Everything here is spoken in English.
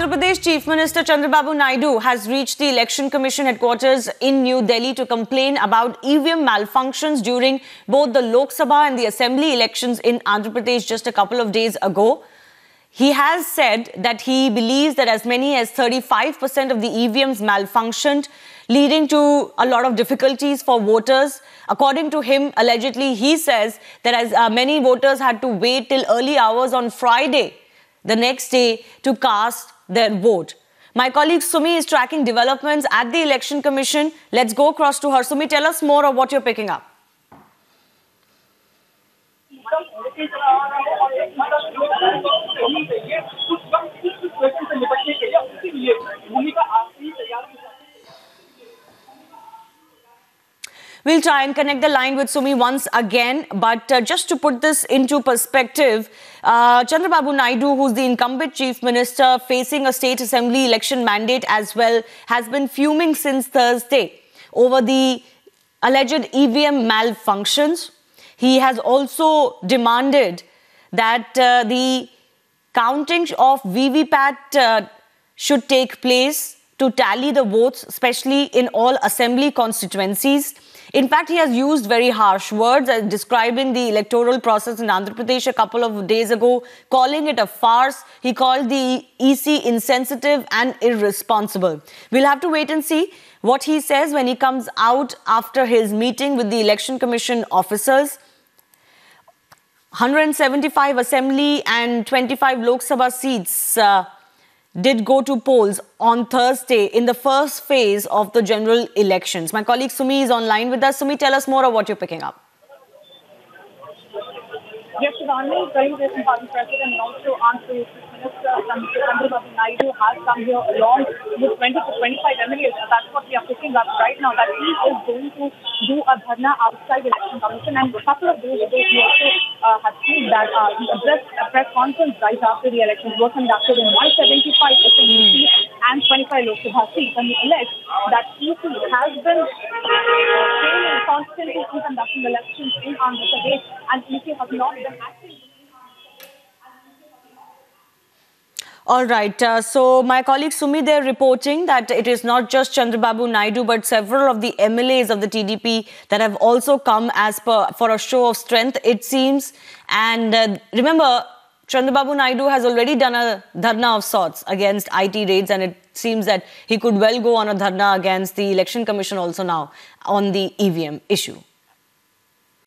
Andhra Pradesh Chief Minister Chandrababu Naidu has reached the Election Commission headquarters in New Delhi to complain about EVM malfunctions during both the Lok Sabha and the Assembly elections in Andhra Pradesh just a couple of days ago. He has said that he believes that as many as 35% of the EVMs malfunctioned, leading to a lot of difficulties for voters. According to him, allegedly, he says that as many voters had to wait till early hours on Friday, the next day, to cast their vote. My colleague Sumi is tracking developments at the Election Commission. Let's go across to her. Sumi, tell us more of what you're picking up. We'll try and connect the line with Sumi once again, but just to put this into perspective, Chandrababu Naidu, who's the incumbent Chief Minister facing a state assembly election mandate as well, has been fuming since Thursday over the alleged EVM malfunctions. He has also demanded that the counting of VVPAT should take place to tally the votes, especially in all assembly constituencies. In fact, he has used very harsh words describing the electoral process in Andhra Pradesh a couple of days ago, calling it a farce. He called the EC insensitive and irresponsible. We'll have to wait and see what he says when he comes out after his meeting with the Election Commission officers. 175 Assembly and 25 Lok Sabha seats did go to polls on Thursday in the first phase of the general elections. My colleague Sumi is online with us. Sumi, tell us more of what you're picking up. Yes, Shivani, very important president and also Andhra Minister Chandrababu Naidu has come here along with 20 to 25 MLAs. That's what we are picking up right now, that he is going to do a dharna outside the Election Commission. And a couple of days ago, we also have seen that he addressed a press conference right after the elections were conducted in 175 Assembly and 25 Lok Sabha seats. And he alleged that EC has been failing constantly in conducting elections in Andhra Pradesh, and EC has not been acting. All right. So my colleague Sumi, they're reporting that it is not just Chandrababu Naidu, but several of the MLAs of the TDP that have also come for a show of strength, it seems. And remember, Chandrababu Naidu has already done a dharna of sorts against IT raids, and it seems that he could well go on a dharna against the Election Commission also now on the EVM issue.